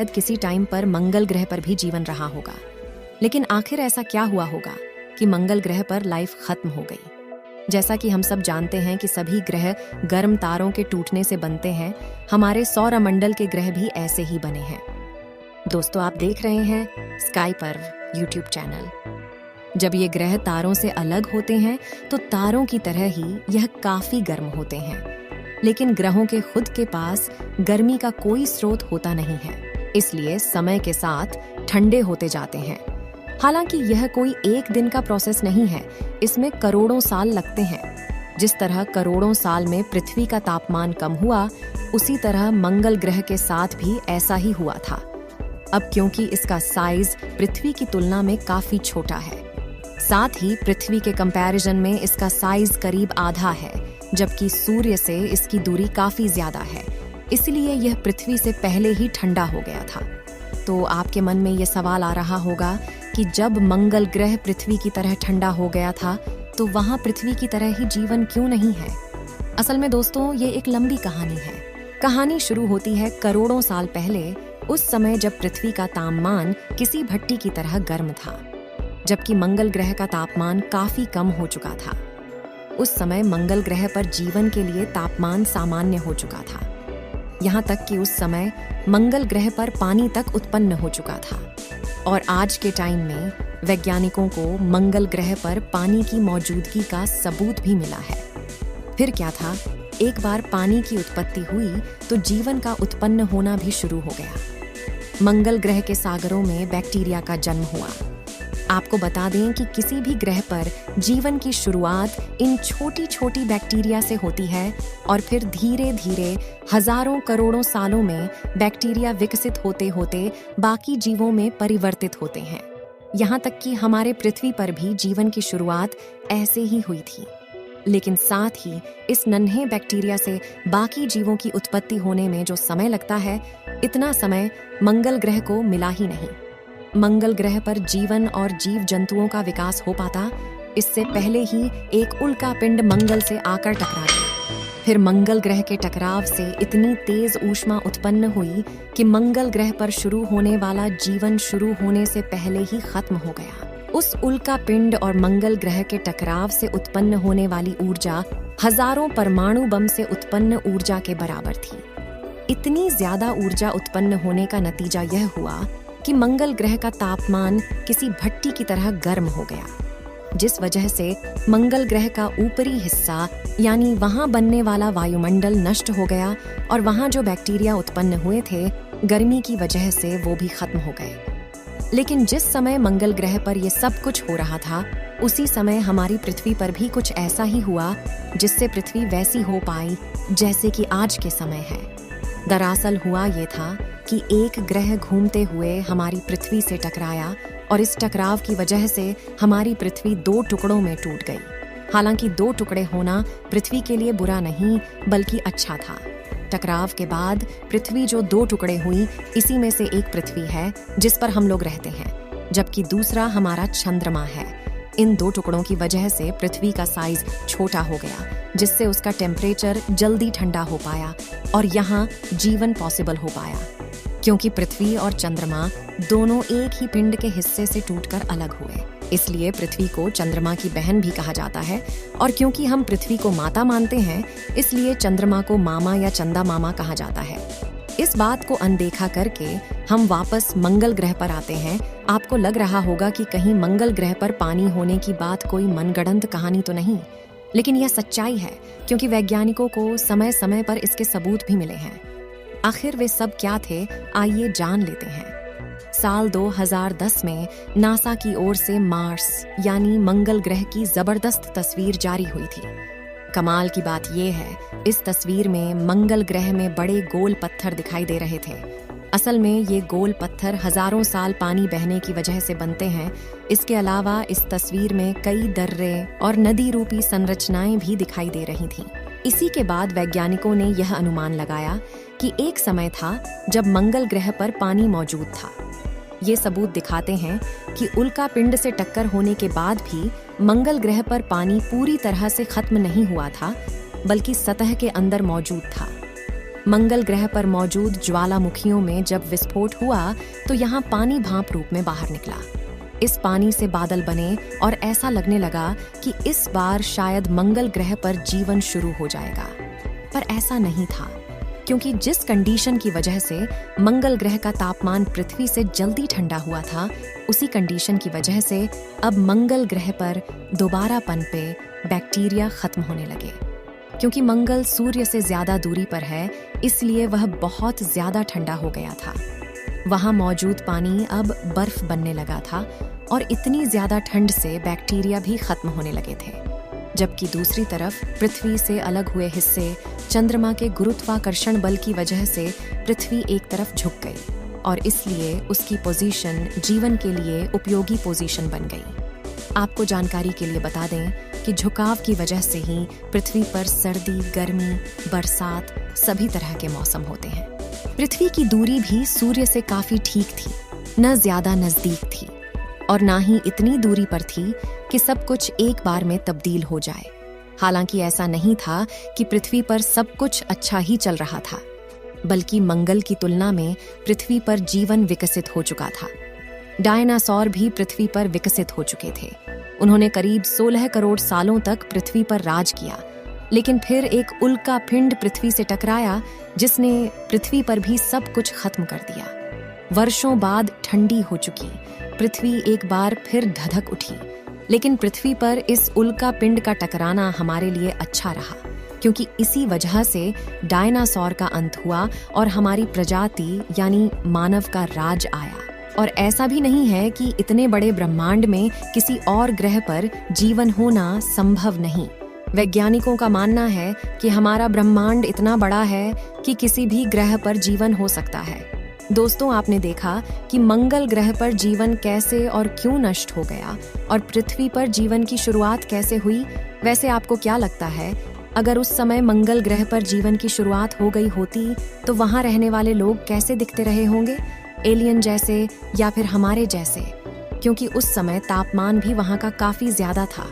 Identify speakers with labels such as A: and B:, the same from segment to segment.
A: शायद किसी टाइम पर मंगल ग्रह पर भी जीवन रहा होगा। लेकिन आखिर ऐसा क्या हुआ होगा कि मंगल ग्रह पर लाइफ खत्म हो गई? जैसा कि हम सब जानते हैं कि सभी ग्रह गर्म तारों के टूटने से बनते हैं, हमारे सौरमंडल के ग्रह भी ऐसे ही बने हैं। दोस्तों, आप देख रहे हैं स्काई पर्व यूट्यूब चैनल। जब ये ग्रह तारों से अलग होते हैं तो तारों की तरह ही यह काफी गर्म होते हैं, लेकिन ग्रहों के खुद के पास गर्मी का कोई स्रोत होता नहीं है, इसलिए समय के साथ ठंडे होते जाते हैं। हालांकि यह कोई एक दिन का प्रोसेस नहीं है, इसमें करोड़ों साल लगते हैं। जिस तरह करोड़ों साल में पृथ्वी का तापमान कम हुआ, उसी तरह मंगल ग्रह के साथ भी ऐसा ही हुआ था। अब क्योंकि इसका साइज पृथ्वी की तुलना में काफी छोटा है, साथ ही पृथ्वी के कंपैरिजन में इसका साइज करीब आधा है, जबकि सूर्य से इसकी दूरी काफी ज्यादा है, इसलिए यह पृथ्वी से पहले ही ठंडा हो गया था। तो आपके मन में यह सवाल आ रहा होगा कि जब मंगल ग्रह पृथ्वी की तरह ठंडा हो गया था, तो वहां पृथ्वी की तरह ही जीवन क्यों नहीं है? असल में दोस्तों, ये एक लंबी कहानी है। कहानी शुरू होती है करोड़ों साल पहले, उस समय जब पृथ्वी का तापमान किसी भट्टी की तरह गर्म था, जबकि मंगल ग्रह का तापमान काफी कम हो चुका था। उस समय मंगल ग्रह पर जीवन के लिए तापमान सामान्य हो चुका था। यहाँ तक कि उस समय मंगल ग्रह पर पानी तक उत्पन्न हो चुका था। और आज के टाइम में वैज्ञानिकों को मंगल ग्रह पर पानी की मौजूदगी का सबूत भी मिला है। फिर क्या था, एक बार पानी की उत्पत्ति हुई तो जीवन का उत्पन्न होना भी शुरू हो गया। मंगल ग्रह के सागरों में बैक्टीरिया का जन्म हुआ। आपको बता दें कि किसी भी ग्रह पर जीवन की शुरुआत इन छोटी छोटी बैक्टीरिया से होती है और फिर धीरे धीरे हजारों करोड़ों सालों में बैक्टीरिया विकसित होते होते बाकी जीवों में परिवर्तित होते हैं। यहाँ तक कि हमारे पृथ्वी पर भी जीवन की शुरुआत ऐसे ही हुई थी। लेकिन साथ ही इस नन्हे बैक्टीरिया से बाकी जीवों की उत्पत्ति होने में जो समय लगता है, इतना समय मंगल ग्रह को मिला ही नहीं। मंगल ग्रह पर जीवन और जीव जंतुओं का विकास हो पाता, इससे पहले ही एक उल्का पिंड मंगल से आकर टकरा गया। फिर मंगल ग्रह के टकराव से इतनी तेज ऊष्मा उत्पन्न हुई कि मंगल ग्रह पर शुरू होने वाला जीवन शुरू होने से पहले ही खत्म हो गया। उस उल्का पिंड और मंगल ग्रह के टकराव से उत्पन्न होने वाली ऊर्जा हजारों परमाणु बम से उत्पन्न ऊर्जा के बराबर थी। इतनी ज्यादा ऊर्जा उत्पन्न होने का नतीजा यह हुआ कि मंगल ग्रह का तापमान किसी भट्टी की तरह गर्म हो गया, जिस वजह से मंगल ग्रह का ऊपरी हिस्सा यानी वहां बनने वाला वायुमंडल नष्ट हो गया और वहां जो बैक्टीरिया उत्पन्न हुए थे, गर्मी की वजह से वो भी खत्म हो गए। लेकिन जिस समय मंगल ग्रह पर ये सब कुछ हो रहा था, उसी समय हमारी पृथ्वी पर भी कुछ ऐसा ही हुआ जिससे पृथ्वी वैसी हो पाई जैसे कि आज के समय है। दरअसल हुआ ये था कि एक ग्रह घूमते हुए हमारी पृथ्वी से टकराया और इस टकराव की वजह से हमारी पृथ्वी 2 टुकड़ों में टूट गई। हालांकि 2 टुकड़े होना पृथ्वी के लिए बुरा नहीं बल्कि अच्छा था। टकराव के बाद पृथ्वी जो 2 टुकड़े हुई, इसी में से एक पृथ्वी है जिस पर हम लोग रहते हैं, जबकि दूसरा हमारा चंद्रमा है। इन 2 टुकड़ों की वजह से पृथ्वी का साइज छोटा हो गया, जिससे उसका टेम्परेचर जल्दी ठंडा हो पाया और यहाँ जीवन पॉसिबल हो पाया। क्योंकि पृथ्वी और चंद्रमा दोनों एक ही पिंड के हिस्से से टूटकर अलग हुए, इसलिए पृथ्वी को चंद्रमा की बहन भी कहा जाता है। और क्योंकि हम पृथ्वी को माता मानते हैं, इसलिए चंद्रमा को मामा या चंदा मामा कहा जाता है। इस बात को अनदेखा करके हम वापस मंगल ग्रह पर आते हैं। आपको लग रहा होगा कि कहीं मंगल ग्रह पर पानी होने की बात कोई मनगढ़ंत कहानी तो नहीं, लेकिन यह सच्चाई है, क्योंकि वैज्ञानिकों को समय समय पर इसके सबूत भी मिले हैं। आखिर वे सब क्या थे, आइए जान लेते हैं। साल 2010 में नासा की ओर से मार्स यानी मंगल ग्रह की जबरदस्त तस्वीर जारी हुई थी। कमाल की बात यह है, इस तस्वीर में मंगल ग्रह में बड़े गोल पत्थर दिखाई दे रहे थे। असल में ये गोल पत्थर हजारों साल पानी बहने की वजह से बनते हैं। इसके अलावा इस तस्वीर में कई दर्रे और नदी रूपी संरचनाएं भी दिखाई दे रही थीं। इसी के बाद वैज्ञानिकों ने यह अनुमान लगाया कि एक समय था जब मंगल ग्रह पर पानी मौजूद था। ये सबूत दिखाते हैं कि उल्का पिंड से टक्कर होने के बाद भी मंगल ग्रह पर पानी पूरी तरह से खत्म नहीं हुआ था, बल्कि सतह के अंदर मौजूद था। मंगल ग्रह पर मौजूद ज्वालामुखियों में जब विस्फोट हुआ तो यहाँ पानी भाप रूप में बाहर निकला। इस पानी से बादल बने और ऐसा लगने लगा कि इस बार शायद मंगल ग्रह पर जीवन शुरू हो जाएगा। पर ऐसा नहीं था, क्योंकि जिस कंडीशन की वजह से मंगल ग्रह का तापमान पृथ्वी से जल्दी ठंडा हुआ था, उसी कंडीशन की वजह से अब मंगल ग्रह पर दोबारा पनपे बैक्टीरिया खत्म होने लगे। क्योंकि मंगल सूर्य से ज्यादा दूरी पर है, इसलिए वह बहुत ज्यादा ठंडा हो गया था। वहां मौजूद पानी अब बर्फ बनने लगा था और इतनी ज्यादा ठंड से बैक्टीरिया भी खत्म होने लगे थे। जबकि दूसरी तरफ पृथ्वी से अलग हुए हिस्से चंद्रमा के गुरुत्वाकर्षण बल की वजह से पृथ्वी एक तरफ झुक गई और इसलिए उसकी पोजीशन जीवन के लिए उपयोगी पोजीशन बन गई। आपको जानकारी के लिए बता दें कि झुकाव की वजह से ही पृथ्वी पर सर्दी, गर्मी, बरसात सभी तरह के मौसम होते हैं। पृथ्वी की दूरी भी सूर्य से काफी ठीक थी, न ज्यादा नजदीक थी और ना ही इतनी दूरी पर थी कि सब कुछ एक बार में तब्दील हो जाए। हालांकि ऐसा नहीं था कि पृथ्वी पर सब कुछ अच्छा ही चल रहा था, बल्कि मंगल की तुलना में पृथ्वी पर जीवन विकसित हो चुका था। डायनासोर भी पृथ्वी पर विकसित हो चुके थे। उन्होंने करीब 16 करोड़ सालों तक पृथ्वी पर राज किया, लेकिन फिर एक उल्का पिंड पृथ्वी से टकराया जिसने पृथ्वी पर भी सब कुछ खत्म कर दिया। वर्षों बाद ठंडी हो चुकी पृथ्वी एक बार फिर धधक उठी, लेकिन पृथ्वी पर इस उल्का पिंड का टकराना हमारे लिए अच्छा रहा, क्योंकि इसी वजह से डायनासोर का अंत हुआ और हमारी प्रजाति यानी मानव का राज आया। और ऐसा भी नहीं है कि इतने बड़े ब्रह्मांड में किसी और ग्रह पर जीवन होना संभव नहीं। वैज्ञानिकों का मानना है कि हमारा ब्रह्मांड इतना बड़ा है कि किसी भी ग्रह पर जीवन हो सकता है। दोस्तों, आपने देखा कि मंगल ग्रह पर जीवन कैसे और क्यों नष्ट हो गया और पृथ्वी पर जीवन की शुरुआत कैसे हुई। वैसे आपको क्या लगता है, अगर उस समय मंगल ग्रह पर जीवन की शुरुआत हो गई होती तो वहां रहने वाले लोग कैसे दिखते रहे होंगे? एलियन जैसे या फिर हमारे जैसे? क्योंकि उस समय तापमान भी वहां का काफी ज्यादा था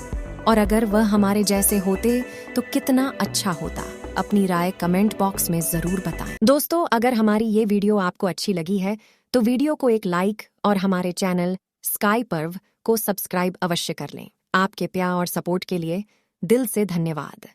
A: और अगर वह हमारे जैसे होते तो कितना अच्छा होता। अपनी राय कमेंट बॉक्स में जरूर बताएं। दोस्तों, अगर हमारी ये वीडियो आपको अच्छी लगी है तो वीडियो को एक लाइक और हमारे चैनल स्काई पर्व को सब्सक्राइब अवश्य कर लें। आपके प्यार और सपोर्ट के लिए दिल से धन्यवाद।